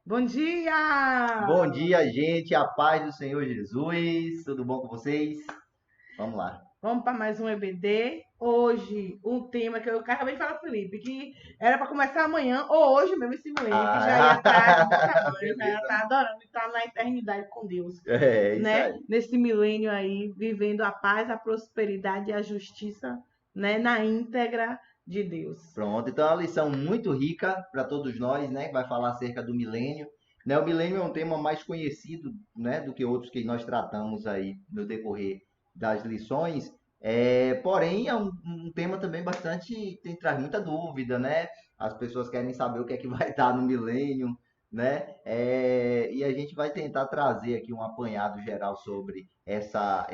Bom dia! Bom dia, gente. A paz do Senhor Jesus. Tudo bom com vocês? Vamos lá. Vamos para mais um EBD. Hoje, um tema que eu acabei de falar para o Felipe, que era para começar amanhã, ou hoje mesmo, esse milênio, que já ia Ah, estar de bom tamanho, já ia beleza. estar adorando estar na eternidade com Deus, É isso né? aí. Nesse milênio aí, vivendo a paz, a prosperidade e a justiça, né? Na íntegra de Deus. Pronto. Então, é uma lição muito rica para todos nós, né? Que vai falar acerca do milênio. Né? O milênio é um tema mais conhecido, né? Do que outros que nós tratamos aí no decorrer das lições. Porém, é um tema também bastante, traz muita dúvida, né? As pessoas querem saber o que é que vai estar no milênio, né? E a gente vai tentar trazer aqui um apanhado geral sobre essa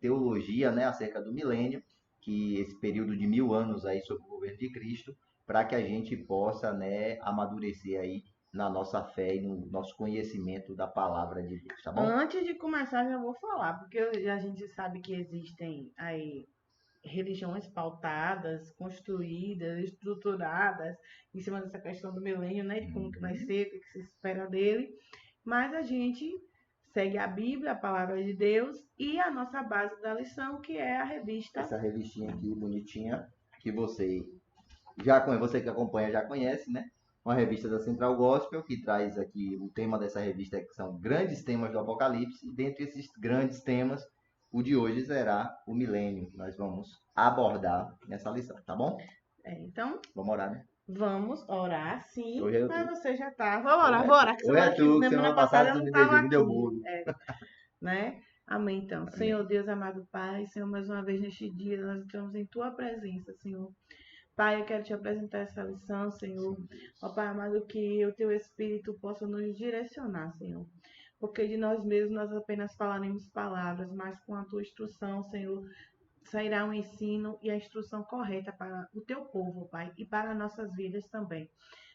teologia, né? Acerca do milênio, que esse período de 1000 anos aí sob o governo de Cristo, para que a gente possa, né, amadurecer aí na nossa fé e no nosso conhecimento da palavra de Deus, tá bom? Antes de começar, já vou falar, porque a gente sabe que existem aí religiões pautadas, construídas, estruturadas em cima dessa questão do milênio, né? De como que vai Uhum. ser, o que se espera dele. Mas a gente segue a Bíblia, a palavra de Deus, e a nossa base da lição, que é a revista. Essa revistinha aqui bonitinha que você que acompanha já conhece, né? Uma revista da Central Gospel que traz aqui o tema dessa revista que são grandes temas do Apocalipse e dentre esses grandes temas o de hoje será o milênio que nós vamos abordar nessa lição, tá bom? Então, Vamos orar, né? vamos orar, sim, Hoje é mas tu. você já tá. Hoje é Vou tu. orar, que Hoje é tu, que semana semana passada passada eu tu não me estava deu, me deu aqui, bolo. né? Amém, então. Amém. Senhor Deus, amado Pai, Senhor, mais uma vez neste dia, nós estamos em Tua presença, Senhor. Pai, eu quero te apresentar essa lição, Senhor. Sim, Deus. Ó Pai amado, que o teu Espírito possa nos direcionar, Senhor. Porque de nós mesmos nós apenas falaremos palavras, mas com a tua instrução, Senhor, sairá o ensino e a instrução correta para o teu povo, Pai, e para nossas vidas também.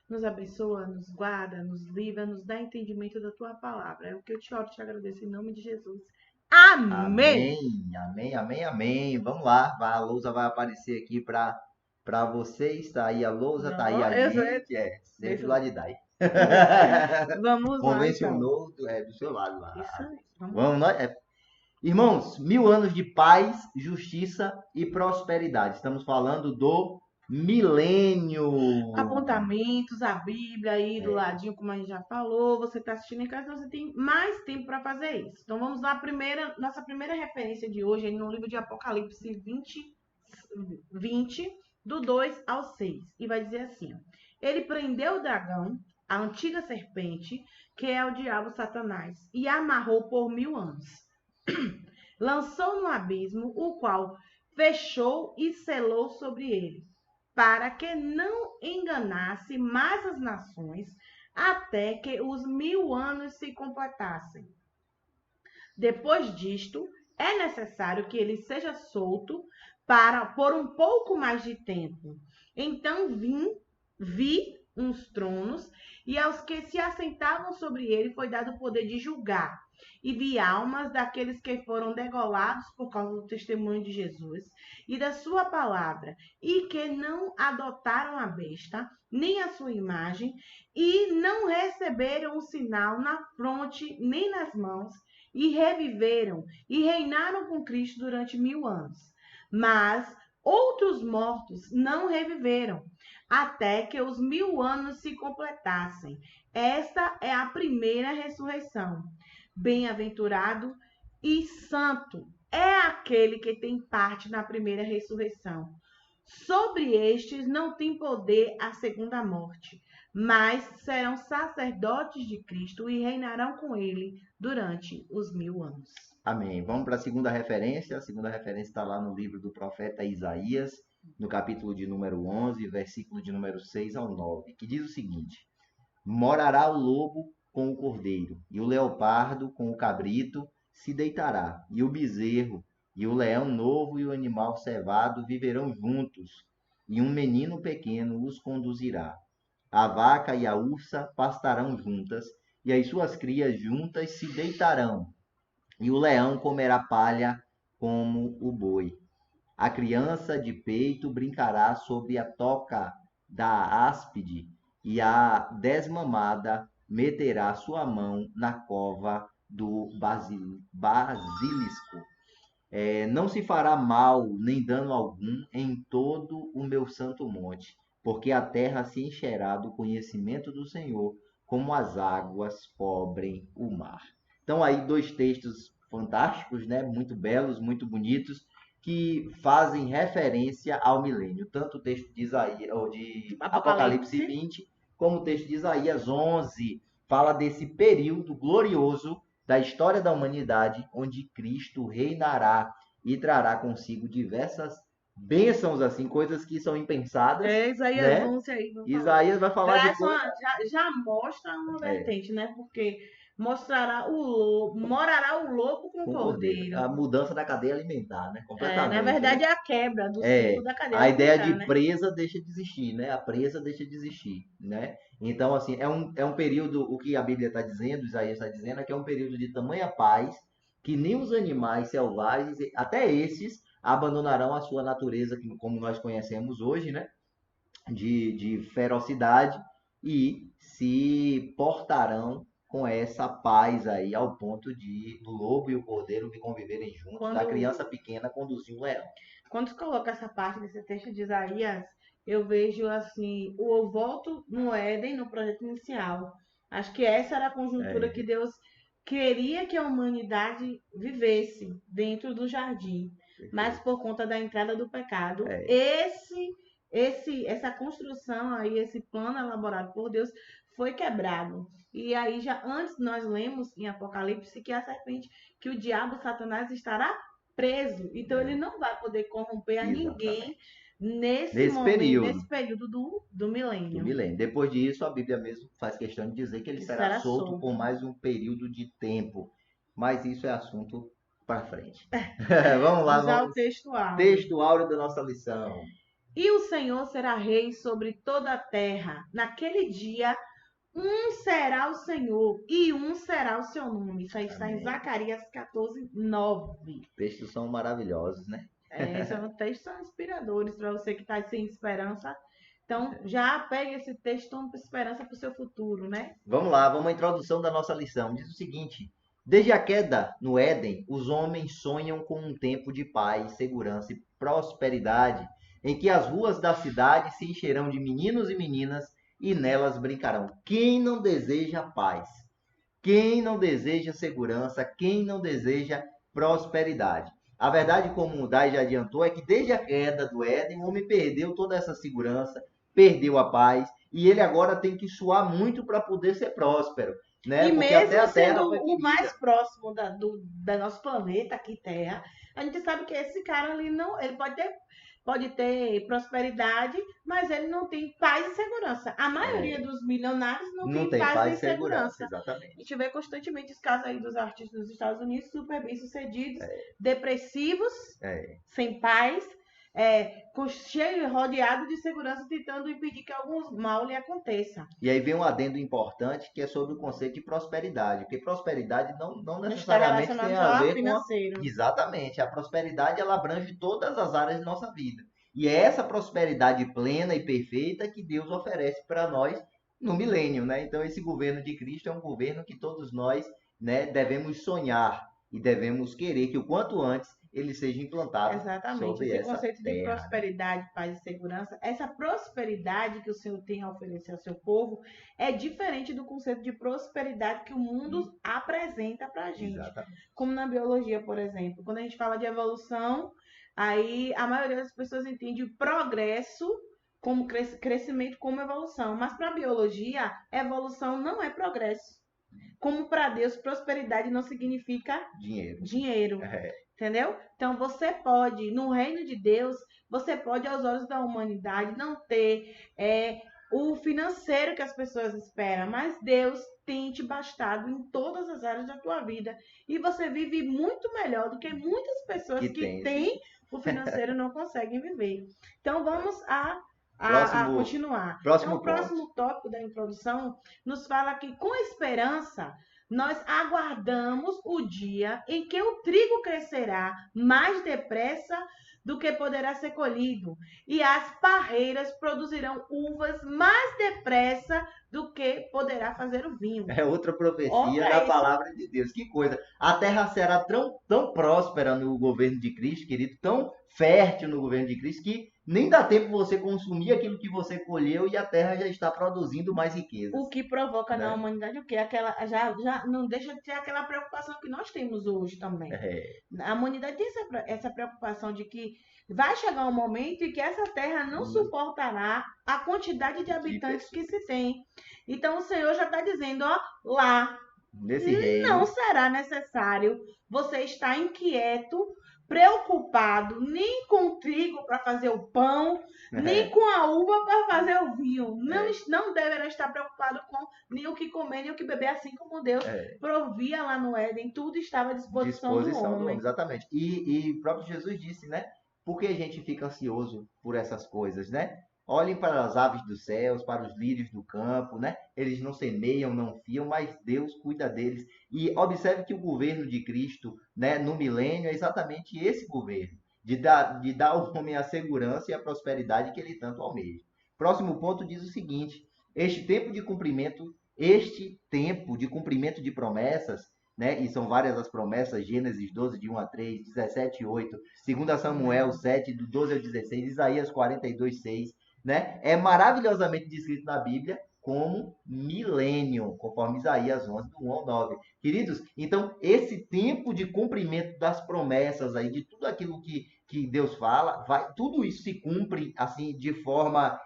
Nos abençoa, nos guarda, nos livra, nos dá entendimento da tua palavra. É o que eu te oro e te agradeço em nome de Jesus. Amém! Amém, amém, amém, amém. Vamos lá, a lousa vai aparecer aqui para vocês. Tá aí a lousa, tá aí Não, a eu sei. gente. É, sempre Deixa lá eu... de Dai. Vamos lá, então. Convencionou, do seu lado lá. Isso aí, vamos lá. Vamos nós. Irmãos, 1000 anos de paz, justiça e prosperidade. Estamos falando do milênio. Apontamentos, a Bíblia aí do É, ladinho, como a gente já falou. Você está assistindo em casa, então você tem mais tempo para fazer isso. Então vamos lá, nossa primeira referência de hoje é no livro de Apocalipse 20, do 2 ao 6. E vai dizer assim: Ele prendeu o dragão, a antiga serpente, que é o diabo Satanás, e amarrou por 1000 anos. Lançou no abismo, o qual fechou e selou sobre ele, para que não enganasse mais as nações, até que os 1000 anos se completassem. Depois disto, é necessário que ele seja solto por um pouco mais de tempo. Então vi uns tronos, e aos que se assentavam sobre ele foi dado o poder de julgar. E vi almas daqueles que foram degolados por causa do testemunho de Jesus e da sua palavra, e que não adotaram a besta, nem a sua imagem, e não receberam um sinal na fronte nem nas mãos, e reviveram e reinaram com Cristo durante 1000 anos. Mas outros mortos não reviveram, até que os 1000 anos se completassem. Esta é a primeira ressurreição. Bem-aventurado e santo é aquele que tem parte na primeira ressurreição. Sobre estes não tem poder a segunda morte, mas serão sacerdotes de Cristo e reinarão com ele durante os 1000 anos. amém. Vamos para a segunda referência. A segunda referência está lá no livro do profeta Isaías, no capítulo de número 11, versículo de número 6 ao 9, que diz o seguinte: Morará o lobo com o cordeiro, e o leopardo com o cabrito se deitará, e o bezerro, e o leão novo e o animal cevado viverão juntos, e um menino pequeno os conduzirá. A vaca e a ursa pastarão juntas, e as suas crias juntas se deitarão, e o leão comerá palha como o boi. A criança de peito brincará sob a toca da áspide, e a desmamada meterá sua mão na cova do basilisco. Não se fará mal nem dano algum em todo o meu santo monte, porque a terra se encherá do conhecimento do Senhor, como as águas cobrem o mar. Então aí dois textos fantásticos, né? Muito belos, muito bonitos, que fazem referência ao milênio. Tanto o texto de Isaías, ou de Apocalipse Apocalipse. 20, como o texto de Isaías 11, fala desse período glorioso da história da humanidade, onde Cristo reinará e trará consigo diversas bênçãos, assim, coisas que são impensadas, Isaías né? 11 aí, vou falar. Isaías vai falar de coisas. Já mostra uma É, vertente, né? Porque mostrará o lobo, morará o lobo com o com cordeiro. cordeiro. A mudança da cadeia alimentar, né? Na Completamente, né? verdade, é a quebra do ciclo É, da cadeia a ideia alimentar, de né? presa deixa de existir, né? A presa deixa de existir, né? Então, assim, é um período, o que a Bíblia está dizendo, Isaías está dizendo, é que é um período de tamanha paz que nem os animais selvagens, até esses, abandonarão a sua natureza, como nós conhecemos hoje, né? De ferocidade e se portarão com essa paz aí, ao ponto de do lobo e o cordeiro de conviverem juntos, da Quando, criança pequena conduzir um leão. quando se coloca essa parte desse texto de Isaías, eu vejo assim, o voto no Éden, no projeto inicial. Acho que essa era a conjuntura que É, Deus queria que a humanidade vivesse dentro do jardim. Mas perfeito. por conta da entrada do pecado, É, essa construção aí, esse plano elaborado por Deus foi quebrado. E aí já antes nós lemos em Apocalipse que a serpente, que o diabo, Satanás estará preso. Então ele é, não vai poder corromper a ninguém exatamente. nesse Nesse momento, período nesse período do do milênio. milênio. Depois disso, a Bíblia mesmo faz questão de dizer que ele Que será será solto por solto. mais um período de tempo. Mas isso é assunto para frente. Vamos lá, Vamos ao vamos. texto áureo. Texto áureo da nossa lição. E o Senhor será rei sobre toda a terra. Naquele dia, um será o Senhor e um será o seu nome. Isso aí está em Amém. Zacarias 14, 9. Textos são maravilhosos, né? São textos são inspiradores para você que está sem esperança. Então, já pegue esse texto, tome esperança para o seu futuro, né? Vamos lá, vamos à introdução da nossa lição. Diz o seguinte: desde a queda no Éden, os homens sonham com um tempo de paz, segurança e prosperidade, em que as ruas da cidade se encherão de meninos e meninas e nelas brincarão. Quem não deseja paz? Quem não deseja segurança? Quem não deseja prosperidade? A verdade, como o Dai já adiantou, é que desde a queda do Éden, o homem perdeu toda essa segurança, perdeu a paz, e ele agora tem que suar muito para poder ser próspero, né? E Porque até mesmo a sendo terra foi o mais ferida. próximo da nosso planeta, aqui Terra, a gente sabe que esse cara ali não, ele pode ter prosperidade, mas ele não tem paz e segurança. A maioria É, dos milionários não não tem tem paz paz nem e segurança, segurança. A exatamente. gente vê constantemente os casos aí dos artistas dos Estados Unidos super bem-sucedidos, depressivos, É. sem paz, cheio, rodeado de segurança, tentando impedir que algum mal lhe aconteça. E aí vem um adendo importante que é sobre o conceito de prosperidade, porque prosperidade não Não está necessariamente tem relacionado a só a ver com a... financeiro. Exatamente, a prosperidade ela abrange todas as áreas de nossa vida. E é essa prosperidade plena e perfeita que Deus oferece para nós no milênio, né? Então esse governo de Cristo é um governo que todos nós, né, devemos sonhar e devemos querer que o quanto antes ele seja implantado Exatamente. sobre Esse essa conceito de terra, né? prosperidade, paz e segurança, essa prosperidade que o Senhor tem a oferecer ao seu povo é diferente do conceito de prosperidade que o E, mundo apresenta para a gente. exatamente. Como na biologia, por exemplo. Quando a gente fala de evolução, aí a maioria das pessoas entende o progresso como crescimento como evolução. Mas para a biologia, evolução não é progresso. Como para Deus, prosperidade não significa Dinheiro. dinheiro. É, Entendeu? Então você pode, no reino de Deus, você pode, aos olhos da humanidade, não ter o financeiro que as pessoas esperam, mas Deus tem te bastado em todas as áreas da tua vida. E você vive muito melhor do que muitas pessoas que que tem esse têm o financeiro e não conseguem viver. Então vamos a próximo, continuar. Então, próximo o ponto. próximo tópico da introdução nos fala que com esperança nós aguardamos o dia em que o trigo crescerá mais depressa do que poderá ser colhido, e as parreiras produzirão uvas mais depressa do que poderá fazer o vinho. É outra Ó, profecia para da isso. palavra de Deus. Que coisa. A terra será tão próspera no governo de Cristo, querido, tão fértil no governo de Cristo, que nem dá tempo você consumir aquilo que você colheu e a terra já está produzindo mais riquezas, O que provoca na né? humanidade o quê? Aquela, já não deixa de ter aquela preocupação que nós temos hoje também. É, A humanidade tem essa preocupação de que vai chegar um momento em que essa terra não suportará a quantidade de habitantes que se tem. Então o Senhor já está dizendo, ó, lá nesse reino, não será necessário você estar inquieto, preocupado, nem com o trigo para fazer o pão, nem com a uva para fazer o vinho. Não deverá estar preocupado com nem o que comer, nem o que beber, assim como Deus provia lá no Éden. Tudo estava à disposição do disposição do homem, homem. exatamente. E o próprio Jesus disse, né? Por que a gente fica ansioso por essas coisas, né? Olhem para as aves dos céus, para os lírios do campo, né? Eles não semeiam, não fiam, mas Deus cuida deles. E observe que o governo de Cristo, né, no milênio, é exatamente esse governo, de dar ao homem a segurança e a prosperidade que ele tanto almeja. Próximo ponto diz o seguinte: este tempo de cumprimento de promessas, né? E são várias as promessas, Gênesis 12, de 1 a 3, 17, 8, 2 Samuel 7, do 12 ao 16, Isaías 42, 6, né? É maravilhosamente descrito na Bíblia como milênio, conforme Isaías 11, do 1 ao 9. Queridos, então esse tempo de cumprimento das promessas aí, de tudo aquilo que Deus fala, tudo isso se cumpre assim de forma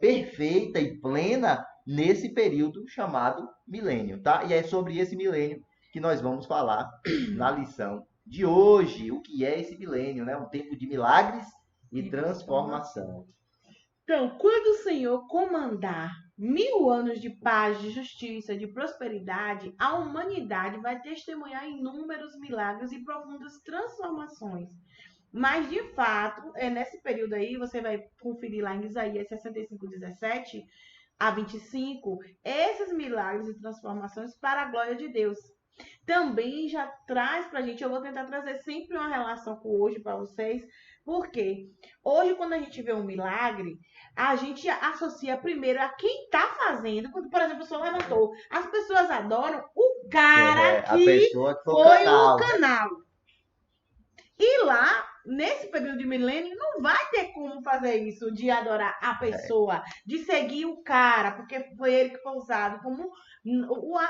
perfeita e plena nesse período chamado milênio, tá? E é sobre esse milênio que nós vamos falar na lição de hoje. O que é esse milênio, né? Um tempo de milagres e transformação. Então, quando o Senhor comandar 1000 anos de paz, de justiça, de prosperidade, a humanidade vai testemunhar inúmeros milagres e profundas transformações. Mas, de fato, nesse período aí, você vai conferir lá em Isaías 65, 17 a 25, esses milagres e transformações para a glória de Deus. Também já traz para a gente, eu vou tentar trazer sempre uma relação com hoje para vocês, porque hoje, quando a gente vê um milagre, a gente associa primeiro a quem está fazendo. Quando, por exemplo, o senhor levantou, as pessoas adoram o cara A que pessoa que foi canal, o canal. E lá, nesse período de milênio, não vai ter como fazer isso, de adorar a pessoa, de seguir o cara, porque foi ele que foi usado, como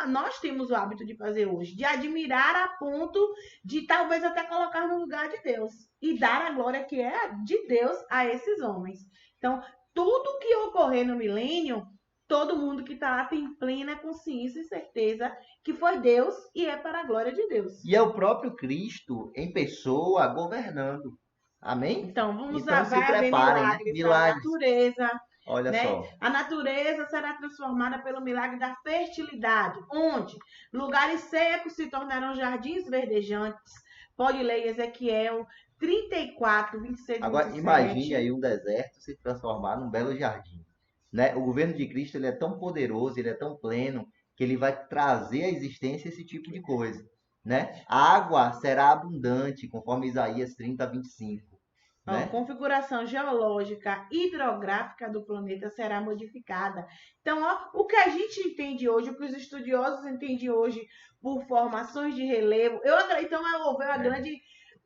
nós temos o hábito de fazer hoje, de admirar a ponto de talvez até colocar no lugar de Deus e dar a glória que é de Deus a esses homens. Então, tudo que ocorrer no milênio, todo mundo que está lá tem plena consciência e certeza que foi Deus e é para a glória de Deus. E é o próprio Cristo em pessoa governando. Amém? Então, vamos Então se vai haver preparem, né? milagres na Milagres. natureza, Olha né? só. A natureza será transformada pelo milagre da fertilidade, onde lugares secos se tornarão jardins verdejantes. Pode ler Ezequiel 34, 26 e Agora 27. imagine aí um deserto se transformar num belo jardim, né? O governo de Cristo ele é tão poderoso, ele é tão pleno que ele vai trazer à existência esse tipo de coisa, né? A água será abundante, conforme Isaías 30, 25, A né? configuração geológica hidrográfica do planeta será modificada. Então, ó, o que a gente entende hoje, o que os estudiosos entendem hoje por formações de relevo, então houve uma grande,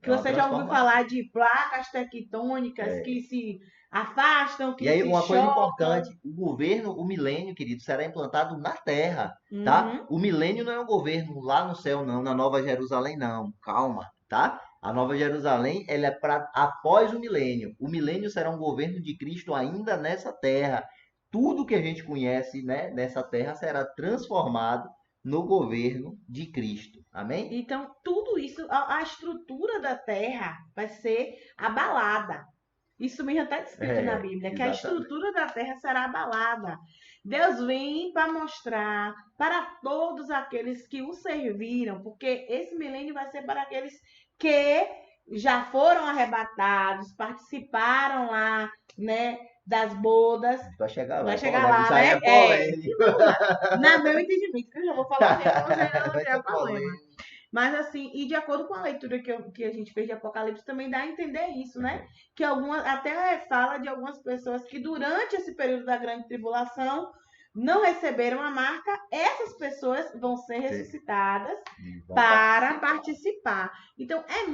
que É uma você já ouviu transformação. falar de placas tectônicas que se afastam, que E aí, se uma coisa chocam. importante, o milênio, querido, será implantado na Terra, tá? O milênio não é um governo lá no céu, não, na Nova Jerusalém, não. Calma, tá? A Nova Jerusalém, ela é para após o milênio. O milênio será um governo de Cristo ainda nessa terra. Tudo que a gente conhece, né, nessa terra será transformado no governo de Cristo. Amém? Então, tudo isso, a estrutura da Terra vai ser abalada. Isso mesmo está escrito na Bíblia, que a estrutura da terra será abalada. Deus vem para mostrar para todos aqueles que o serviram, porque esse milênio vai ser para aqueles que já foram arrebatados, participaram lá, né, das bodas. Vai chegar lá. Vai chegar lá, isso né? aí é polêmico. Na meu entendimento, eu já vou falar assim, então já é Vai ser problema. polêmico. Mas assim, e de acordo com a leitura que a gente fez de Apocalipse, também dá a entender isso, né? Que algumas, até fala de algumas pessoas que durante esse período da grande tribulação não receberam a marca, essas pessoas vão ser ressuscitadas para participar. Então é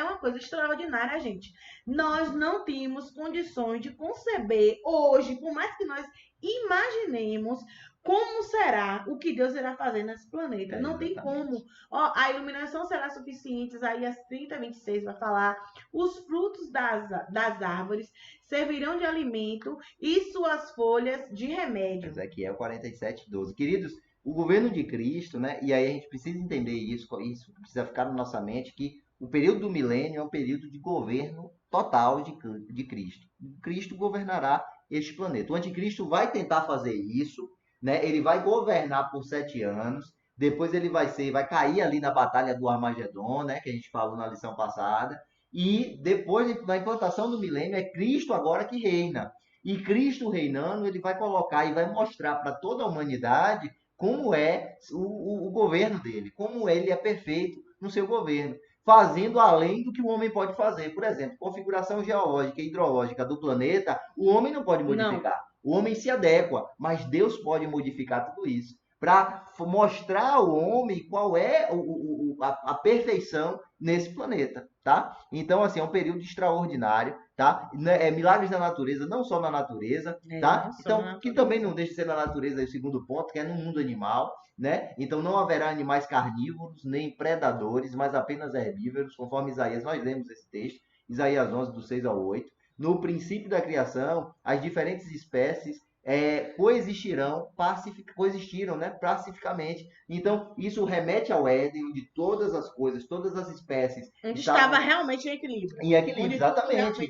uma coisa extraordinária, gente. Nós não tínhamos condições de conceber hoje, por mais que nós imaginemos como será o que Deus irá fazer nesse planeta. Não tem como. Ó, a iluminação será suficiente. Isaías 30, 26 vai falar. Os frutos das árvores servirão de alimento e suas folhas de remédio. Ezequiel 47, 12. Queridos, o governo de Cristo, né? E aí a gente precisa entender isso precisa ficar na nossa mente, que o período do milênio é um período de governo total de Cristo. Cristo governará este planeta. O anticristo vai tentar fazer isso, né? Ele vai governar por 7 anos, depois ele vai cair ali na batalha do Armagedon, né? Que a gente falou na lição passada, e depois da implantação do milênio é Cristo agora que reina. E Cristo reinando, ele vai colocar e vai mostrar para toda a humanidade como é o governo dele, como ele é perfeito no seu governo, fazendo além do que o homem pode fazer. Por exemplo, configuração geológica e hidrológica do planeta, o homem não pode modificar. Não. O homem se adequa, mas Deus pode modificar tudo isso para mostrar ao homem qual é a perfeição nesse planeta, tá? Então, assim, é um período extraordinário, tá? Milagres da natureza, não só na natureza, tá? Então, que também não deixa de ser na natureza, o segundo ponto, que é no mundo animal, né? Então, não haverá animais carnívoros, nem predadores, mas apenas herbívoros, conforme Isaías, nós lemos esse texto, Isaías 11, do 6 ao 8. No princípio da criação, as diferentes espécies coexistiram, né, pacificamente. Então, isso remete ao Éden, onde todas as coisas, todas as espécies estava realmente em equilíbrio. Em equilíbrio, exatamente.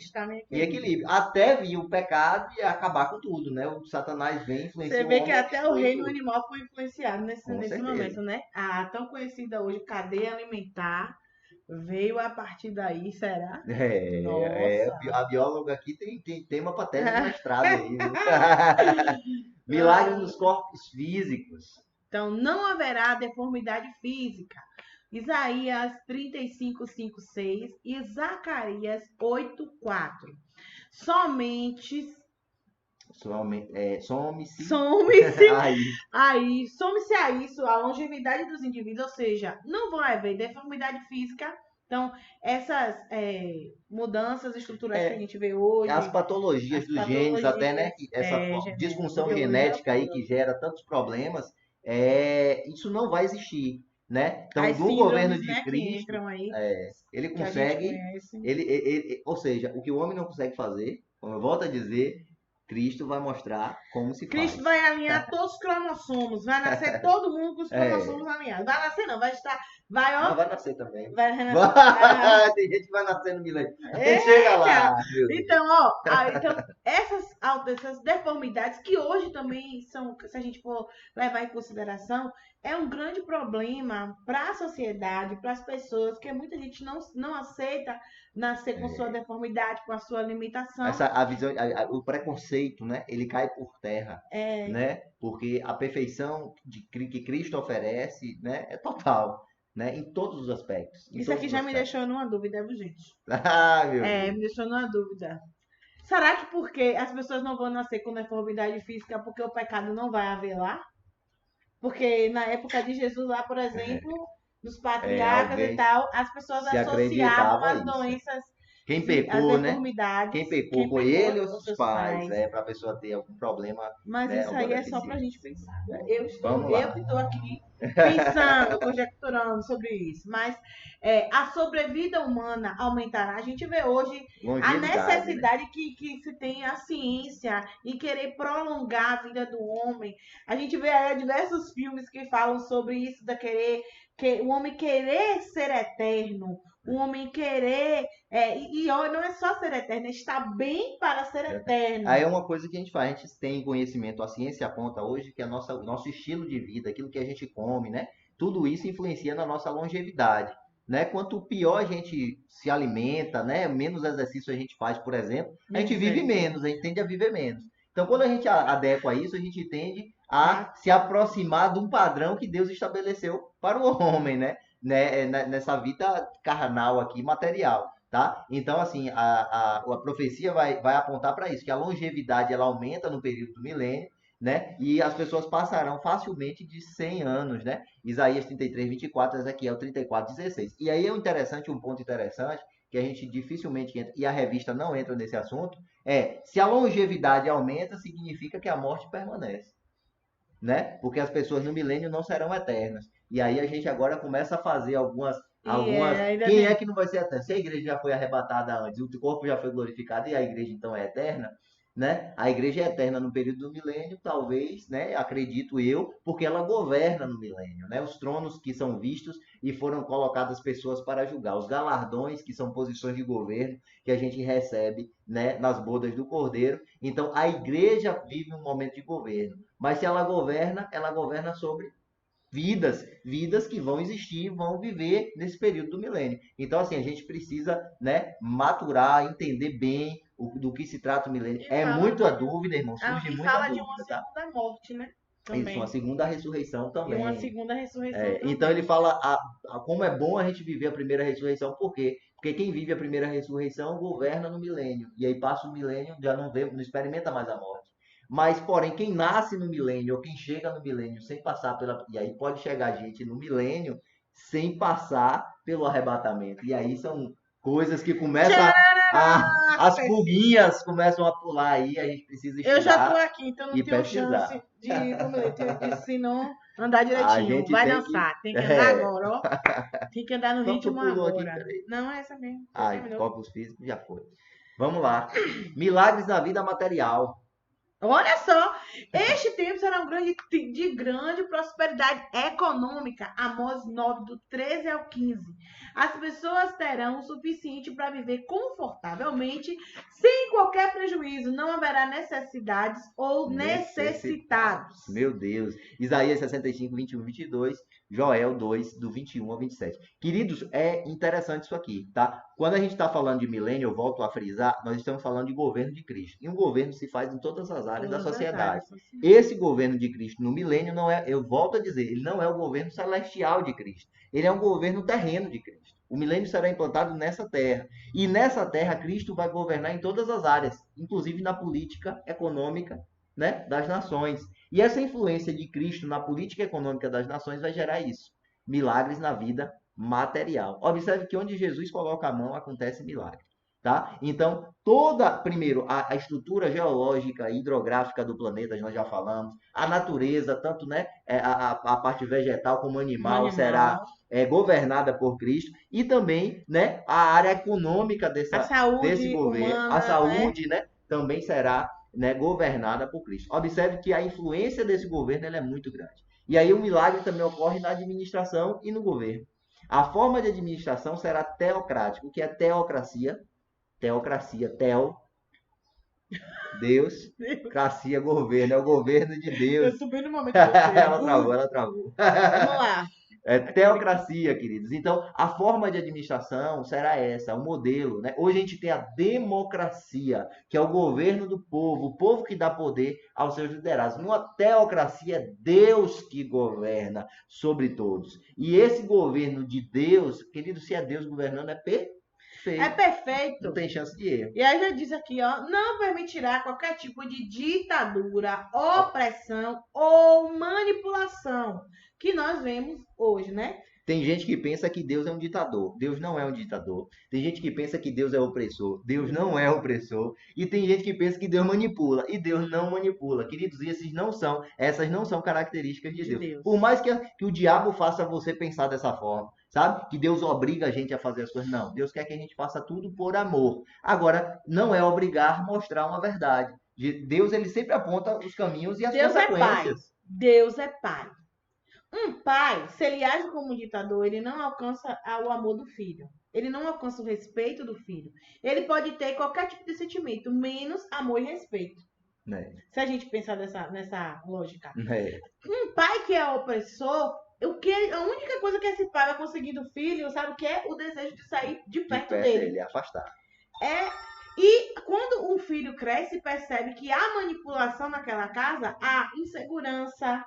Em equilíbrio. Até vir o pecado e acabar com tudo, né? O Satanás vem influenciar. Você vê que até o reino animal foi influenciado nesse momento, né? A tão conhecida hoje cadeia alimentar veio a partir daí, será? A bióloga aqui tem tema para tese de mestrado aí. Milagres nos corpos físicos. Então, não haverá deformidade física. Isaías 35, 5, 6 e Zacarias 8, 4. Some-se. Some-se a isso a longevidade dos indivíduos, ou seja, não vai haver deformidade física. Então, essas mudanças estruturais que a gente vê hoje... As patologias dos genes até, né? Essa disfunção genética aí que gera tantos problemas, isso não vai existir, né? Então, no governo de Cristo, ele consegue... ou seja, o que o homem não consegue fazer, como eu volto a dizer... Cristo vai mostrar como se faz. Cristo vai alinhar todos os cromossomos. Vai nascer todo mundo com os cromossomos alinhados. Vai nascer não, vai estar... Não, vai nascer também. Vai renascer. Tem gente que vai nascer no milênio. Chega lá. Então, essas deformidades que hoje também são, se a gente for levar em consideração, é um grande problema para a sociedade, para as pessoas, que muita gente não aceita nascer com sua deformidade, com a sua limitação. A visão, o preconceito, né? Ele cai por terra, né? Porque a perfeição que Cristo oferece, né? É total. Né, em todos os aspectos. Isso aqui já me deixou numa dúvida, viu, gente? Meu Deus. Me deixou numa dúvida. Será que porque as pessoas não vão nascer com deformidade física porque o pecado não vai haver lá? Porque na época de Jesus lá, por exemplo, dos patriarcas e tal, as pessoas associavam as doenças. Quem pecou, né? Quem pecou foi ele ou os pais, para a pessoa ter algum problema. Mas isso aí é só para a gente pensar. Eu que estou aqui pensando, conjecturando sobre isso. Mas a sobrevida humana aumentará. A gente vê hoje a necessidade, né? que se tem a ciência em querer prolongar a vida do homem. A gente vê aí diversos filmes que falam sobre isso, o homem querer ser eterno. O homem querer, e não é só ser eterno, é estar bem para ser eterno. Aí é uma coisa que a gente tem conhecimento, a ciência aponta hoje que o nosso estilo de vida, aquilo que a gente come, né? Tudo isso influencia na nossa longevidade, né? Quanto pior a gente se alimenta, né? Menos exercício a gente faz, por exemplo, a gente vive menos, a gente tende a viver menos. Então, quando a gente adequa a isso, a gente tende a se aproximar de um padrão que Deus estabeleceu para o homem, nessa vida carnal aqui, material, tá? Então, assim, a profecia vai apontar para isso, que a longevidade ela aumenta no período do milênio, né? E as pessoas passarão facilmente de 100 anos, né? Isaías 33, 24, Ezequiel 34, 16. E aí é um ponto interessante, que a gente dificilmente entra, e a revista não entra nesse assunto, se a longevidade aumenta, significa que a morte permanece, né? Porque as pessoas no milênio não serão eternas. E aí a gente agora começa a fazer Ainda quem tem. é que não vai ser eterno? Se a igreja já foi arrebatada antes, o corpo já foi glorificado e a igreja então é eterna, né? A igreja é eterna no período do milênio, talvez, né? Acredito eu, porque ela governa no milênio, né? Os tronos que são vistos e foram colocadas pessoas para julgar, os galardões que são posições de governo que a gente recebe, né? Nas bodas do Cordeiro. Então a igreja vive um momento de governo, mas se ela governa sobre vidas que vão existir, vão viver nesse período do milênio. Então, assim, a gente precisa, né, maturar, entender bem do que se trata o milênio. E É fala, muita dúvida, irmão, surge e muita fala de uma dúvida, tá? segunda morte, né? Isso, uma Também. segunda ressurreição E uma também. segunda ressurreição Então também. ele fala como é bom a gente viver a primeira ressurreição, por quê? Porque quem vive a primeira ressurreição governa no milênio. E aí passa o milênio, já não experimenta mais a morte. Mas, porém, quem nasce no milênio, ou quem chega no milênio sem passar pela. E aí pode chegar gente no milênio sem passar pelo arrebatamento. E aí são coisas que começam as Tcharará! pulguinhas começam a pular aí, a gente precisa Eu já tô estudar aqui, então não e tenho pesquisar. chance de ir pro milênio. Se não andar A direitinho. gente Vai tem que. dançar. Tem que andar agora, ó. Tem que andar no Qual que ritmo pulou aqui? agora. Peraí. Não, é essa mesmo. Já Ai, terminou. corpos físicos já foi. Vamos lá. Milagres na vida material. Olha só, este tempo será de grande prosperidade econômica. Amós 9, do 13 ao 15. As pessoas terão o suficiente para viver confortavelmente, sem qualquer prejuízo. Não haverá necessidades ou necessitados. Meu Deus. Isaías 65, 21, 22. Joel 2, do 21 ao 27. Queridos, é interessante isso aqui, tá? Quando a gente está falando de milênio, eu volto a frisar, nós estamos falando de governo de Cristo. E um governo se faz em todas as áreas da Todas as sociedade. áreas. Esse governo de Cristo no milênio não é, eu volto a dizer, ele não é o governo celestial de Cristo. Ele é um governo terreno de Cristo. O milênio será implantado nessa terra. E nessa terra, Cristo vai governar em todas as áreas, inclusive na política econômica, né, das nações. E essa influência de Cristo na política econômica das nações vai gerar isso. Milagres na vida material. Observe que onde Jesus coloca a mão, acontece milagre. Tá? Então, primeiro, a estrutura geológica e hidrográfica do planeta, nós já falamos, a natureza, tanto, né, a parte vegetal como animal, será governada por Cristo, e também, né, a área econômica desse governo, humana, a saúde, né, também será, né, governada por Cristo. Observe que a influência desse governo ela é muito grande. E aí o milagre também ocorre na administração e no governo. A forma de administração será teocrática. O que é teocracia? Teocracia, teo, Deus, cracia, governo. É o governo de Deus. Eu tô bem no momento de você. Ela travou. Vamos lá. É teocracia, queridos. Então, a forma de administração será essa, o modelo, né? Hoje a gente tem a democracia, que é o governo do povo, o povo que dá poder aos seus liderados. Numa teocracia, é Deus que governa sobre todos. E esse governo de Deus, querido, se é Deus governando, é perfeito. É perfeito. Não tem chance de erro. E aí já diz aqui, ó, não permitirá qualquer tipo de ditadura, opressão ou manipulação que nós vemos hoje, né? Tem gente que pensa que Deus é um ditador. Deus não é um ditador. Tem gente que pensa que Deus é opressor. Deus não é opressor. E tem gente que pensa que Deus manipula. E Deus não manipula. Queridos, essas não são características de Deus. Por mais que o diabo faça você pensar dessa forma, sabe? Que Deus obriga a gente a fazer as coisas. Não, Deus quer que a gente faça tudo por amor. Agora, não é obrigar a mostrar uma verdade. Deus, ele sempre aponta os caminhos e as consequências. Deus é pai. Um pai, se ele age como um ditador, ele não alcança o amor do filho. Ele não alcança o respeito do filho. Ele pode ter qualquer tipo de sentimento, menos amor e respeito. Se a gente pensar nessa lógica. Um pai que é opressor, a única coisa que esse pai vai conseguir do filho, sabe o que é? O desejo de sair de perto dele. Ele afastar. E quando um filho cresce, percebe que há manipulação naquela casa, há insegurança,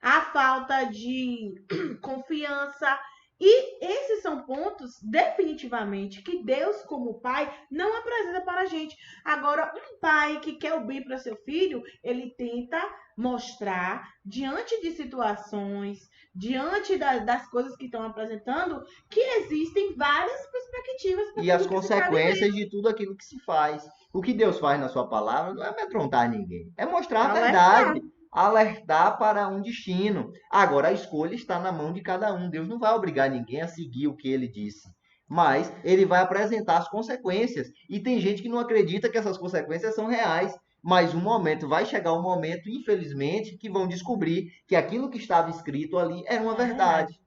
há falta de confiança. E esses são pontos, definitivamente, que Deus, como pai, não apresenta para a gente. Agora, um pai que quer o bem para seu filho, ele tenta mostrar, diante de situações, diante das coisas que estão apresentando, que existem várias perspectivas para E as tudo que se está vivendo. consequências de tudo aquilo que se faz. O que Deus faz na sua palavra não é amedrontar ninguém, é mostrar a Alertar. verdade, alertar para um destino. Agora, a escolha está na mão de cada um. Deus não vai obrigar ninguém a seguir o que ele disse, mas ele vai apresentar as consequências. E tem gente que não acredita que essas consequências são reais. Mas vai chegar um momento, infelizmente, que vão descobrir que aquilo que estava escrito ali era uma verdade.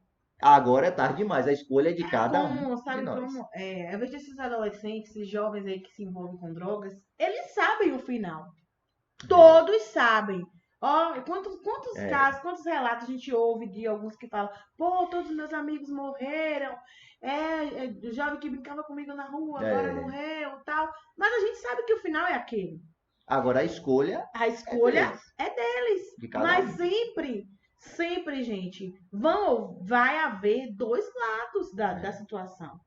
Agora é tarde demais, a escolha é de cada um Como, de sabe nós. como? Às vezes esses adolescentes, esses jovens aí que se envolvem com drogas, eles sabem o final. Todos sabem. Ó, quantos É, casos, quantos relatos a gente ouve de alguns que falam, pô, todos os meus amigos morreram, o jovem que brincava comigo na rua agora é. morreu, tal. Mas a gente sabe que o final é aquele. Agora a escolha A é escolha deles, é deles. de cada Mas um. sempre, gente, vai haver dois lados da É, situação.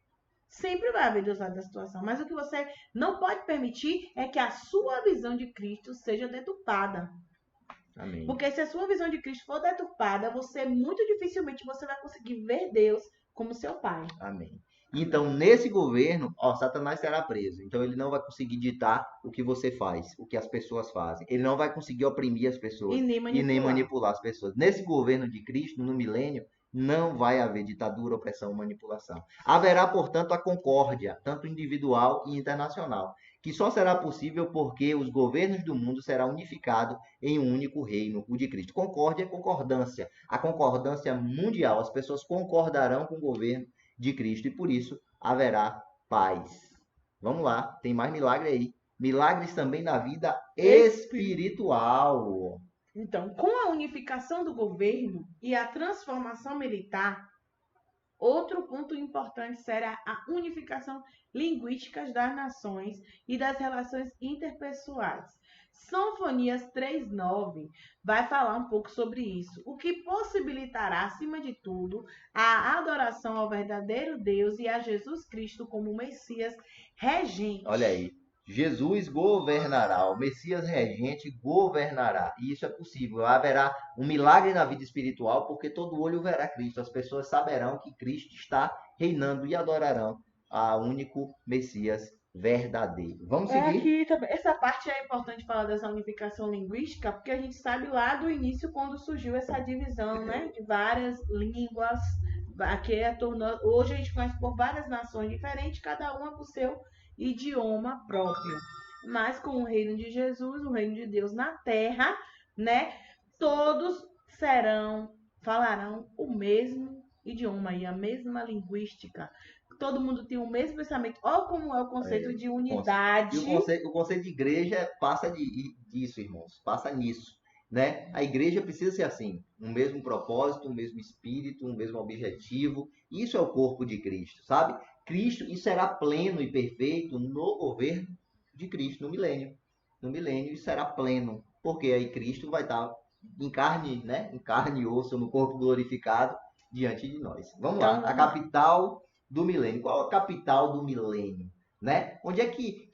Sempre vai haver dois lados da situação. Mas o que você não pode permitir é que a sua visão de Cristo seja deturpada. amém, Porque se a sua visão de Cristo for deturpada, muito dificilmente você vai conseguir ver Deus como seu pai. amém. Então, nesse governo, ó, Satanás será preso. Então, ele não vai conseguir ditar o que você faz, o que as pessoas fazem. Ele não vai conseguir oprimir as E pessoas nem e nem manipular. manipular as pessoas. Nesse governo de Cristo, no milênio, não vai haver ditadura, opressão, manipulação. Haverá, portanto, a concórdia, tanto individual e internacional, que só será possível porque os governos do mundo serão unificados em um único reino, o de Cristo. Concórdia é concordância, a concordância mundial. As pessoas concordarão com o governo de Cristo e por isso haverá paz. Vamos lá, tem mais milagre aí. Milagres também na vida espiritual. Então, com a unificação do governo e a transformação militar, outro ponto importante será a unificação linguística das nações e das relações interpessoais. Sinfonias 3:9 vai falar um pouco sobre isso, o que possibilitará, acima de tudo, a adoração ao verdadeiro Deus e a Jesus Cristo como Messias regente. Olha aí. Jesus governará, o Messias regente governará. E isso é possível. Haverá um milagre na vida espiritual, porque todo olho verá Cristo. As pessoas saberão que Cristo está reinando e adorarão a único Messias verdadeiro. Vamos seguir? Aqui também, essa parte é importante falar dessa unificação linguística, porque a gente sabe lá do início quando surgiu essa divisão, né, de várias línguas, hoje a gente conhece por várias nações diferentes, cada uma com o seu idioma próprio. Mas com o reino de Jesus, o reino de Deus na terra, né, todos falarão o mesmo idioma e a mesma linguística. Todo mundo tem o mesmo pensamento. Olha como é o conceito de unidade. E o conceito de igreja passa disso, irmãos. Passa nisso, né? A igreja precisa ser assim, um mesmo propósito, um mesmo espírito, um mesmo objetivo. Isso é o corpo de Cristo, sabe? Cristo, isso será pleno e perfeito no governo de Cristo, no milênio. No milênio isso será pleno, porque aí Cristo vai estar em carne, né? Em carne e osso, no corpo glorificado diante de nós. Vamos lá, a capital do milênio. Qual é a capital do milênio? Né? Onde é que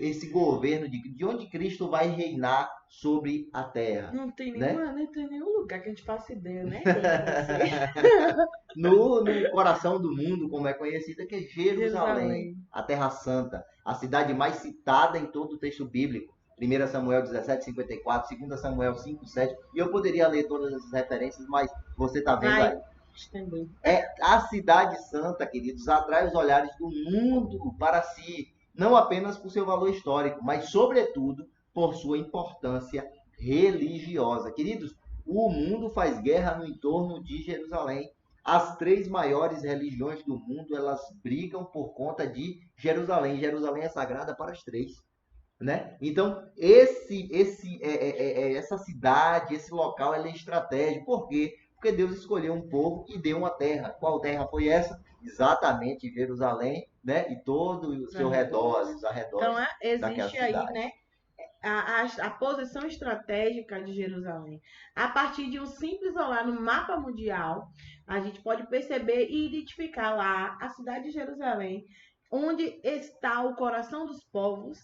esse governo, de onde Cristo vai reinar sobre a terra? Não tem né? não tem nenhum lugar que a gente faça ideia, né? No coração do mundo, como é conhecida, que é Jerusalém, a Terra Santa, a cidade mais citada em todo o texto bíblico. 1 Samuel 17:54, 2 Samuel 5:7. E eu poderia ler todas essas referências, mas você está vendo aí. É a cidade santa, queridos, atrai os olhares do mundo para si, não apenas por seu valor histórico, mas sobretudo por sua importância religiosa. Queridos, o mundo faz guerra no entorno de Jerusalém. As três maiores religiões do mundo, elas brigam por conta de Jerusalém. Jerusalém é sagrada para as três. Né? Então, essa cidade, esse local, ela é estratégico. Por quê? Por Porque Deus escolheu um povo e deu uma terra. Qual terra foi essa? Exatamente Jerusalém, né? E todo o seu redor, os arredores Então, daquela existe aí, cidade. né, a posição estratégica de Jerusalém. A partir de um simples olhar no mapa mundial, a gente pode perceber e identificar lá a cidade de Jerusalém, onde está o coração dos povos.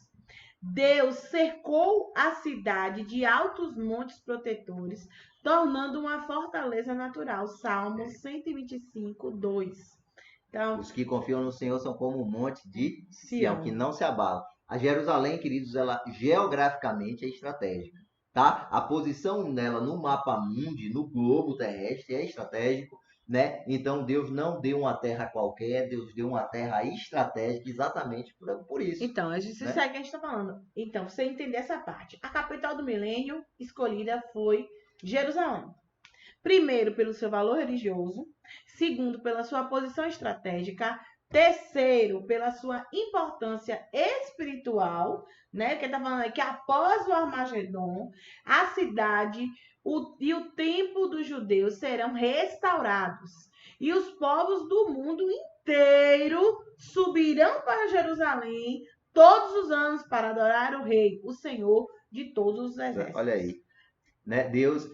Deus cercou a cidade de altos montes protetores, tornando uma fortaleza natural. Salmos 125, 2. Então, Os que confiam no Senhor são como um monte de Sião, que Sião. não se abala. A Jerusalém, queridos, ela geograficamente é estratégica, tá? A posição dela no mapa mundi, no globo terrestre, é estratégico, né? Então Deus não deu uma terra qualquer, Deus deu uma terra estratégica exatamente por isso, Então, a gente né? segue o que a gente está falando. Então, pra você entender essa parte. A capital do milênio escolhida foi Jerusalém. Primeiro, pelo seu valor religioso. Segundo, pela sua posição estratégica. Terceiro, pela sua importância espiritual, né? Que está falando aí que após o Armagedon, a cidade e o templo dos judeus serão restaurados. E os povos do mundo inteiro subirão para Jerusalém todos os anos para adorar o Rei, o Senhor de todos os exércitos. Olha aí, né? Deus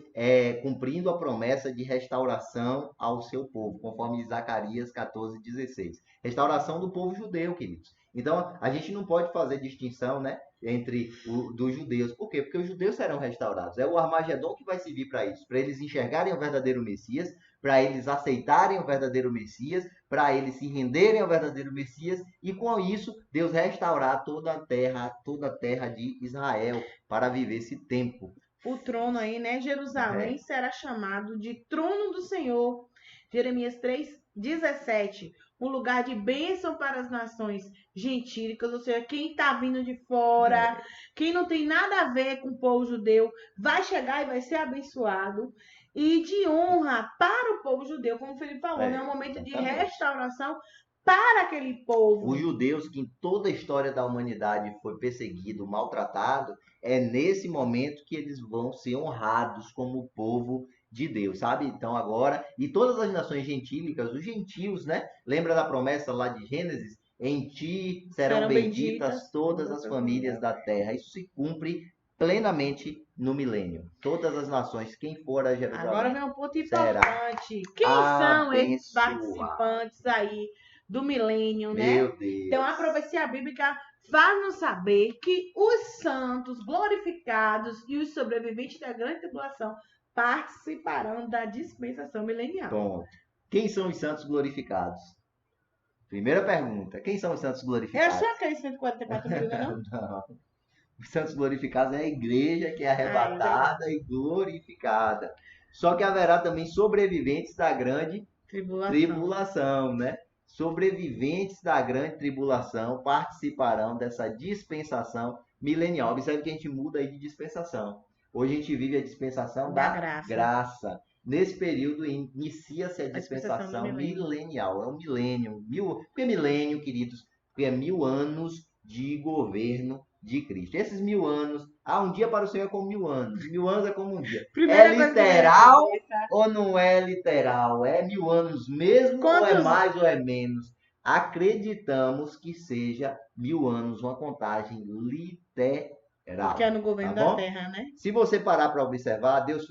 cumprindo a promessa de restauração ao seu povo, conforme Zacarias 14:16. Restauração do povo judeu, queridos. Então, a gente não pode fazer distinção, né, entre dos judeus. Por quê? Porque os judeus serão restaurados. É o Armagedon que vai servir para isso, para eles enxergarem o verdadeiro Messias, para eles aceitarem o verdadeiro Messias, para eles se renderem ao verdadeiro Messias, e com isso, Deus restaurar toda a terra de Israel para viver esse tempo. O trono aí, né? Jerusalém será chamado de trono do Senhor. Jeremias 3:17. Um lugar de bênção para as nações gentílicas, ou seja, quem está vindo de fora, quem não tem nada a ver com o povo judeu, vai chegar e vai ser abençoado. E de honra para o povo judeu, como o Felipe falou, né? Um momento de restauração para aquele povo. Os judeus, que em toda a história da humanidade foi perseguido, maltratado, é nesse momento que eles vão ser honrados como povo de Deus, sabe? Então agora, e todas as nações gentílicas, os gentios, né? Lembra da promessa lá de Gênesis? Em ti serão benditas todas as famílias da terra. Isso se cumpre plenamente no milênio. Todas as nações, quem for a Jerusalém, agora vem um ponto importante. Quem são esses participantes aí do milênio, né? Meu Deus. Então, a profecia bíblica faz-nos saber que os santos glorificados e os sobreviventes da grande tribulação participarão da dispensação milenial. Bom, quem são os santos glorificados? Primeira pergunta, quem são os santos glorificados? Eu sou aqueles 144 mil, não? Não. Os santos glorificados é a igreja que é arrebatada e glorificada. Só que haverá também sobreviventes da grande tribulação, né? Sobreviventes da grande tribulação participarão dessa dispensação milenial. Observe que a gente muda aí de dispensação. Hoje a gente vive a dispensação da graça. Nesse período inicia-se a dispensação milenial. É um milênio. Por que milênio, queridos? Porque é 1000 anos de governo de Cristo. Esses 1000 anos, um dia para o Senhor é como 1000 anos. 1000 anos é como um dia. É literal ou não é literal? É 1000 anos mesmo ou é mais ou é menos? Acreditamos que seja 1000 anos, uma contagem literal. Porque é no governo da terra, né? Se você parar para observar, Deus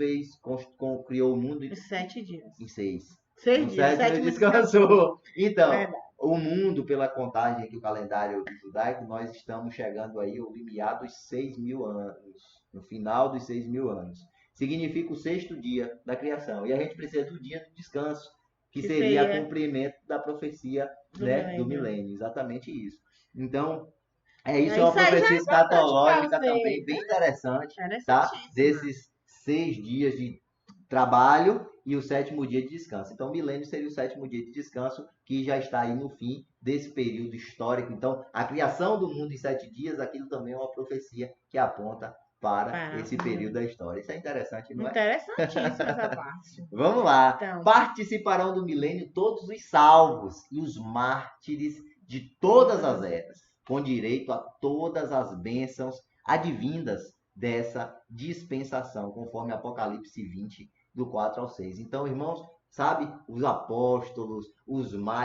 criou o mundo em 7 dias. Em 6. 6 dias. 7 descansou. Então, o mundo, pela contagem aqui, o calendário judaico, nós estamos chegando aí ao limiar dos 6.000 anos. No final dos 6.000 anos. Significa o 6º dia da criação. E a gente precisa do dia do descanso, que seria o cumprimento da profecia do milênio. Exatamente isso. Então, isso é uma profecia escatológica também, bem interessante, tá? Desses 6 dias de trabalho e o 7º dia de descanso. Então, o milênio seria o 7º dia de descanso, que já está aí no fim desse período histórico. Então, a criação do mundo em 7 dias, aquilo também é uma profecia que aponta para esse período da história. Isso é interessante, não é? Interessantíssima essa parte. Vamos lá. Então, participarão do milênio todos os salvos e os mártires de todas as eras, com direito a todas as bênçãos advindas dessa dispensação, conforme Apocalipse do 4 ao 6. Então, irmãos, sabe, os apóstolos,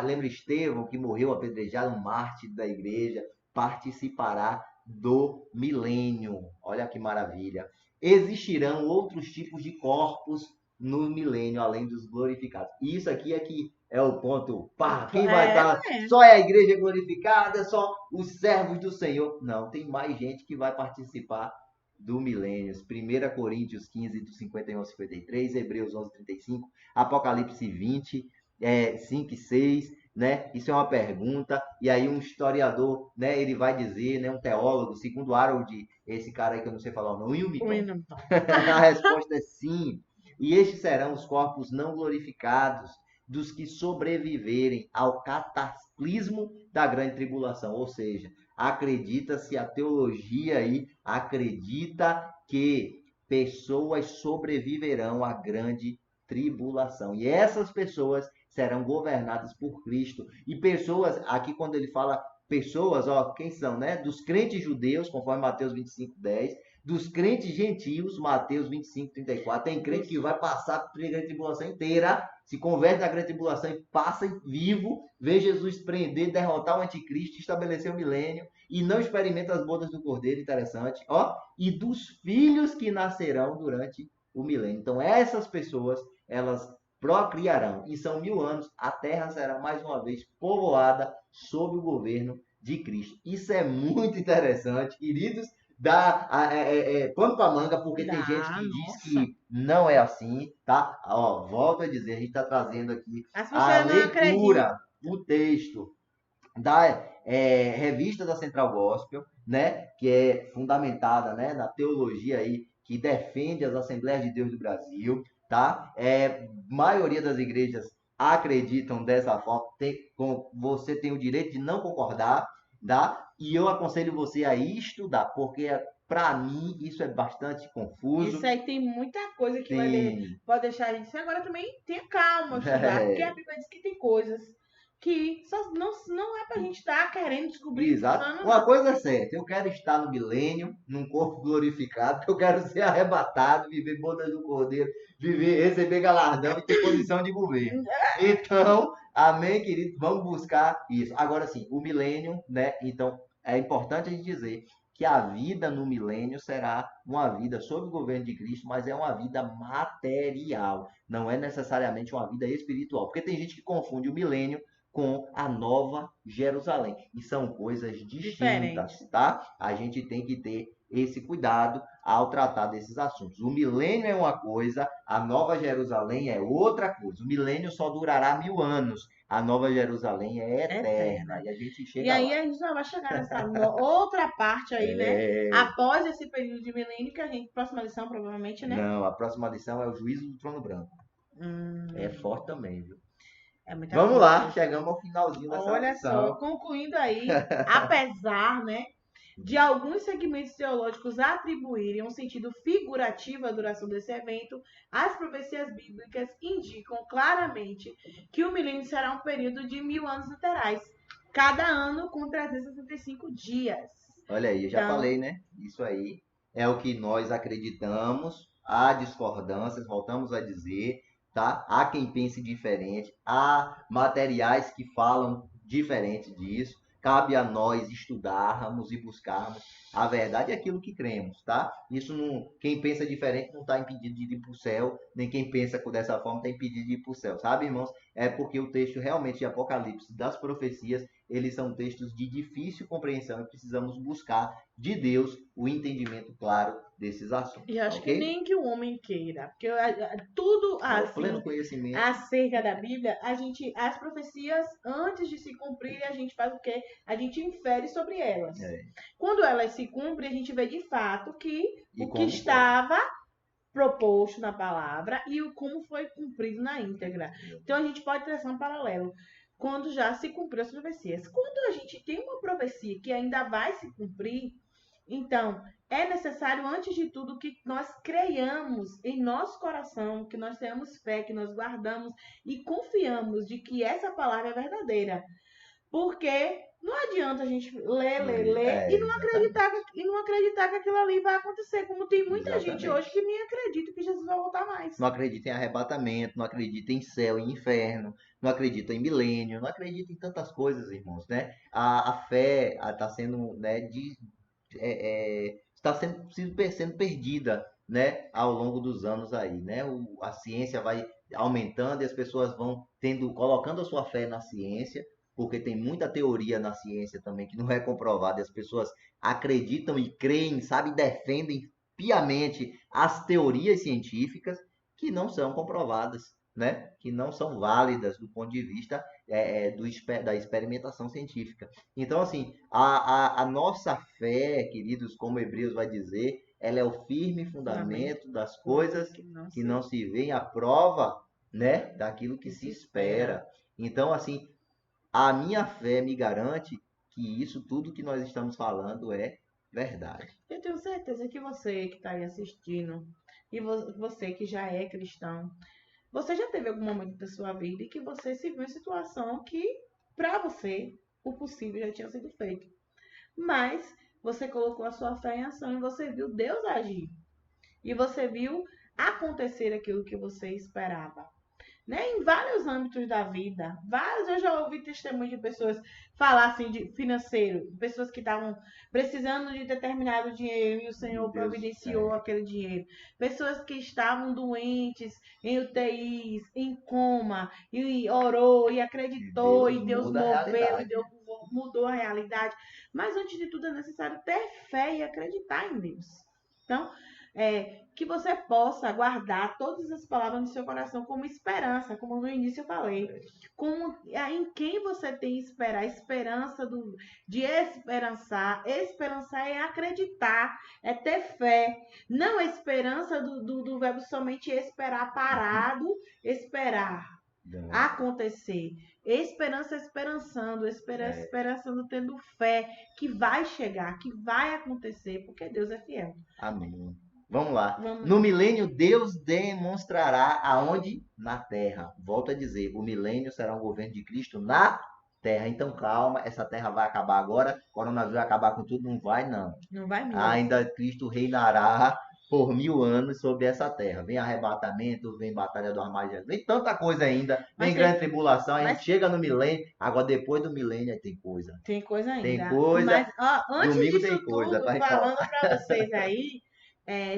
lembra Estevão, que morreu apedrejado, um mártir da igreja, participará do milênio. Olha que maravilha. Existirão outros tipos de corpos no milênio, além dos glorificados. E isso aqui é que é o ponto. Pá, quem vai estar? Só é a igreja glorificada, só os servos do Senhor. Não, tem mais gente que vai participar do milênio. 1 Coríntios 15, do 51 ao 53, Hebreus 11, 35, Apocalipse 20, 5 e 6, né? Isso é uma pergunta, e aí um historiador, né, ele vai dizer, né, um teólogo, segundo Harold, esse cara aí que eu não sei falar o nome, Willmington. A resposta é sim. E estes serão os corpos não glorificados dos que sobreviverem ao cataclismo da grande tribulação. Ou seja, acredita-se, a teologia aí acredita que pessoas sobreviverão à grande tribulação. E essas pessoas serão governadas por Cristo. E pessoas, aqui quando ele fala pessoas, ó, quem são, né? Dos crentes judeus, conforme Mateus 25, 10, dos crentes gentios, Mateus 25, 34. Tem crente que vai passar por a grande tribulação inteira, se converte na grande tribulação e passa vivo, vê Jesus prender, derrotar o anticristo, estabelecer o milênio e não experimenta as bodas do cordeiro, interessante, ó, e dos filhos que nascerão durante o milênio. Então essas pessoas, elas procriarão, e são 1000 anos, a terra será mais uma vez povoada sob o governo de Cristo. Isso é muito interessante, queridos. Dá pano para manga, porque tem gente que diz que não é assim, tá? Ó, volto a dizer, a gente está trazendo aqui a leitura, o texto da revista da Central Gospel, né? Que é fundamentada, né, na teologia aí que defende as Assembleias de Deus do Brasil, tá? Maioria das igrejas acreditam dessa forma. Você tem o direito de não concordar, tá? E eu aconselho você a estudar, porque para mim isso é bastante confuso. Isso aí tem muita coisa que pode deixar a gente. Agora também tenha calma estudar, porque a Bíblia diz que tem coisas que só não é pra gente estar querendo descobrir. Exato. Uma coisa é certa, eu quero estar no milênio, num corpo glorificado, eu quero ser arrebatado, viver bodas do cordeiro, receber galardão e ter posição de governo. Então, amém, querido? Vamos buscar isso. Agora sim, o milênio, né? Então, é importante a gente dizer que a vida no milênio será uma vida sob o governo de Cristo, mas é uma vida material, não é necessariamente uma vida espiritual, porque tem gente que confunde o milênio com a Nova Jerusalém. E são coisas distintas, tá? A gente tem que ter esse cuidado ao tratar desses assuntos. O milênio é uma coisa, a Nova Jerusalém é outra coisa. O milênio só durará 1000 anos. A Nova Jerusalém é eterna. E a gente chega E aí lá. A gente já vai chegar nessa outra parte aí, né? Após esse período de milênio, que a gente, próxima lição, provavelmente, né? Não, a próxima lição é o juízo do trono branco. É forte também, viu? Vamos lá, chegamos ao finalzinho dessa Olha lição. só, concluindo aí, apesar, né, de alguns segmentos teológicos atribuírem um sentido figurativo à duração desse evento, as profecias bíblicas indicam claramente que o milênio será um período de 1000 anos literais, cada ano com 365 dias. Olha aí, eu já falei, né? Isso aí é o que nós acreditamos, há discordâncias, voltamos a dizer, tá? Há quem pense diferente, há materiais que falam diferente disso. Cabe a nós estudarmos e buscarmos a verdade e aquilo que cremos, tá? Isso não, quem pensa diferente não está impedido de ir para o céu, nem quem pensa dessa forma está impedido de ir para o céu, sabe, irmãos? É porque o texto realmente de Apocalipse, das profecias, eles são textos de difícil compreensão e precisamos buscar de Deus o entendimento claro desses assuntos. E acho que nem que o homem queira, porque tudo assim, acerca da Bíblia, as profecias, antes de se cumprirem, a gente faz o quê? A gente infere sobre elas. Quando elas se cumprem, a gente vê de fato que o que estava proposto na palavra e como foi cumprido na íntegra. Então a gente pode traçar um paralelo. Quando já se cumpriu as profecias. Quando a gente tem uma profecia que ainda vai se cumprir, então é necessário, antes de tudo, que nós creiamos em nosso coração, que nós tenhamos fé, que nós guardamos e confiamos de que essa palavra é verdadeira. Porque não adianta a gente ler, ler, Lê. ler É, e não exatamente. acreditar e não acreditar que aquilo ali vai acontecer. Como tem muita gente hoje Exatamente. que nem acredita que Jesus vai voltar mais. Não acredita em arrebatamento, não acredita em céu e inferno, não acredita em milênio, não acredita em tantas coisas, irmãos, né? A fé está sendo, né, está sendo perdida, né, ao longo dos anos aí, né? A ciência vai aumentando e as pessoas vão colocando a sua fé na ciência, porque tem muita teoria na ciência também que não é comprovada, e as pessoas acreditam e creem, sabe, defendem piamente as teorias científicas que não são comprovadas, né? Que não são válidas do ponto de vista da experimentação científica. Então, assim, a nossa fé, queridos, como Hebreus vai dizer, ela é o firme Fundamento, fundamento das coisas coisas que não que se, não se veem, a prova, né, daquilo que que se se espera. espera. Então, assim, a minha fé me garante que isso tudo que nós estamos falando é verdade. Eu tenho certeza que você que está aí assistindo e você que já é cristão, você já teve algum momento da sua vida em que você se viu em situação que, para você, o possível já tinha sido feito. Mas você colocou a sua fé em ação e você viu Deus agir. E você viu acontecer aquilo que você esperava. Né? Em vários âmbitos da vida. Vários, eu já ouvi testemunho de pessoas falar assim de financeiro, pessoas que estavam precisando de determinado dinheiro e o E Senhor Deus, providenciou aquele dinheiro. Pessoas que estavam doentes, em UTIs, em coma, e orou, e e acreditou, Deus e Deus muda a moveu, e realidade. Deus mudou a realidade. Mas antes de tudo é necessário ter fé e acreditar em Deus. Então, que você possa guardar todas as palavras no seu coração como esperança, como no início eu falei, como em quem você tem esperar, esperança de esperançar. Esperançar é acreditar, é ter fé, não a esperança do verbo somente esperar parado, esperar Não, acontecer. Esperança esperançando, é, esperançando, tendo fé que vai chegar, que vai acontecer, porque Deus é fiel. amém. Vamos lá. Vamos, No milênio, Deus demonstrará aonde? Na terra. Volto a dizer, o milênio será um governo de Cristo na terra. Então, calma, essa terra vai acabar agora. O coronavírus vai acabar com tudo? Não vai, não. não vai mesmo. Ainda Cristo reinará por 1000 anos sobre essa terra. Vem arrebatamento, vem batalha do Armagedon, vem tanta coisa ainda, Mas vem grande tem, tribulação, a gente mas chega no milênio, agora depois do milênio aí tem coisa. tem coisa Tem ainda. coisa, Mas ó, antes domingo disso tem coisa tudo, para falando falar. para vocês aí,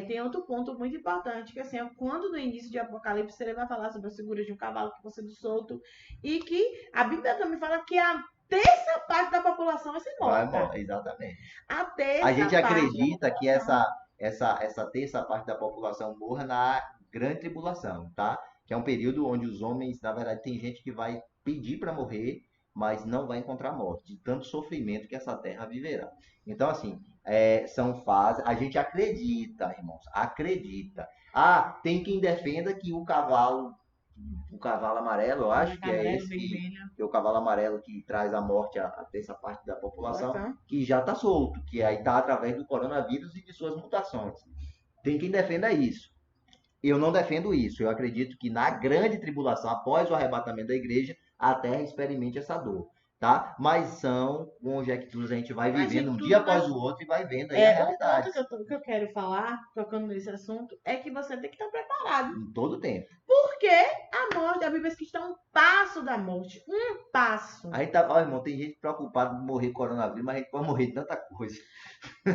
tem outro ponto muito importante, que assim, quando no início de Apocalipse ele vai falar sobre a figura de um cavalo que está sendo solto, e que a Bíblia também fala que a terça parte da população vai ser Vai, morta. exatamente. A A terça gente parte da acredita que população. essa terça parte da população morra na grande tribulação, tá? Que é um período onde os homens, na verdade, tem gente que vai pedir para morrer, mas não vai encontrar morte, de tanto sofrimento que essa terra viverá. Então, assim, são fases. A gente acredita, irmãos, acredita. Ah, tem quem defenda que o cavalo amarelo, eu acho que é Amarelo, esse vermelho, que é o cavalo amarelo que traz a morte a terça parte da população, população. que já está solto, que aí está através do coronavírus e de suas mutações. Tem quem defenda isso. Eu não defendo isso. Eu acredito que na grande tribulação, após o arrebatamento da igreja, a terra experimente essa dor. Tá? Mas são conjecturas, a gente vai Mas de vivendo um dia tudo, após o outro e vai vendo aí a um ponto realidade. que eu quero falar, tocando nesse assunto, é que você tem que estar preparado. Em todo tempo. Porque a morte, a Bíblia diz que está um passo da morte. Um passo. A gente tá, ó, irmão, tem gente preocupada em morrer coronavírus, mas a gente pode morrer de tanta coisa.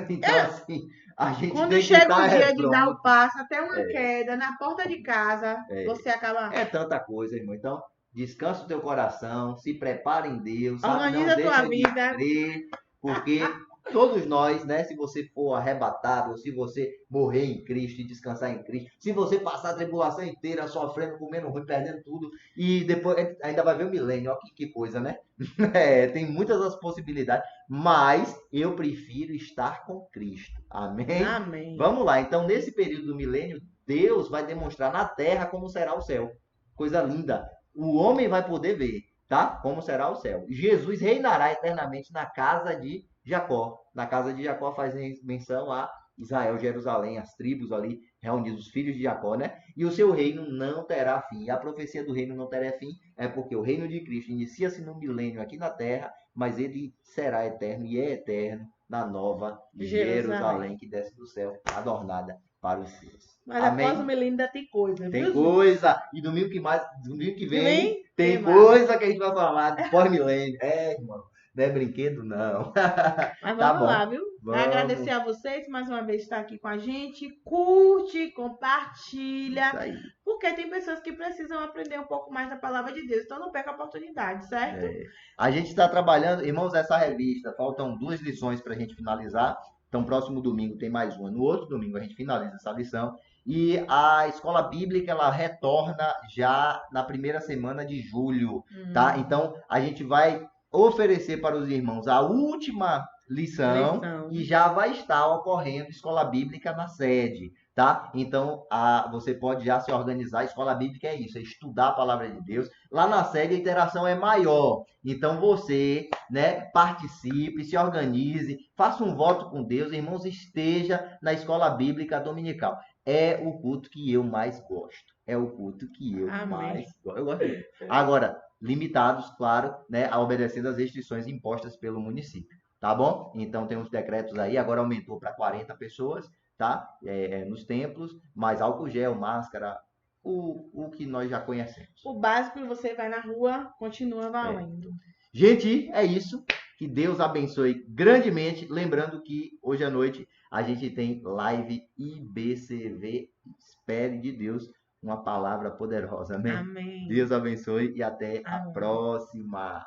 Então, assim, a gente Quando tem que chega o estar dia de dar o pronto. passo, até uma queda na porta de casa, você acaba. É tanta coisa, irmão. Então, descansa o teu coração, se prepara em Deus, sabe? Não Organiza a tua deixa de vida. crer, porque todos nós, né? Se você for arrebatado, ou se você morrer em Cristo e descansar em Cristo, se você passar a tribulação inteira sofrendo, comendo ruim, perdendo tudo, e depois ainda vai ver o milênio, ó, que coisa, né? Tem muitas as possibilidades, mas eu prefiro estar com Cristo. Amém? Amém. Vamos lá, então, nesse período do milênio, Deus vai demonstrar na terra como será o céu. Coisa linda. O homem vai poder ver, tá? Como será o céu. Jesus reinará eternamente na casa de Jacó. Na casa de Jacó faz menção a Israel, Jerusalém, as tribos ali reunidos os filhos de Jacó, né? E o seu reino não terá fim. E a profecia do reino não terá fim é porque o reino de Cristo inicia-se no milênio aqui na terra, mas ele será eterno e é eterno na nova Jerusalém. Jerusalém que desce do céu, adornada para os seus. Mas após o Amém? milênio ainda tem coisa, Tem viu, gente? coisa. E domingo que vem, tem mais. coisa que a gente vai falar do pós-milênio. É, irmão. Não é brinquedo, não. Mas Tá vamos lá, bom. viu? Vamos. Agradecer a vocês mais uma vez estar aqui com a gente. Curte, compartilha, Isso aí. porque tem pessoas que precisam aprender um pouco mais da palavra de Deus. Então não perca a oportunidade, certo? A gente está trabalhando, irmãos, essa revista. Faltam 2 lições para a gente finalizar. Então, próximo domingo tem mais uma. No outro domingo a gente finaliza essa lição. E a escola bíblica ela retorna já na primeira semana de julho, tá? Então, a gente vai oferecer para os irmãos a última lição e já vai estar ocorrendo escola bíblica na sede, tá? Então, você pode já se organizar. A escola bíblica é isso, é estudar a palavra de Deus. Lá na sede a interação é maior. Então, você, né, participe, se organize, faça um voto com Deus, irmãos, esteja na escola bíblica dominical. É o culto que eu mais gosto. É o culto que eu mais gosto. Eu gosto muito. Agora, limitados, claro, né, a obedecer às restrições impostas pelo município. Tá bom? Então, tem uns decretos aí. Agora aumentou para 40 pessoas, tá? Nos templos, mais álcool gel, máscara, o que nós já conhecemos. O básico que você vai na rua continua valendo. Gente, é isso. Que Deus abençoe grandemente. Lembrando que hoje à noite a gente tem live IBCV. Espere de Deus uma palavra poderosa. Amém? Amém. Deus abençoe e até a próxima.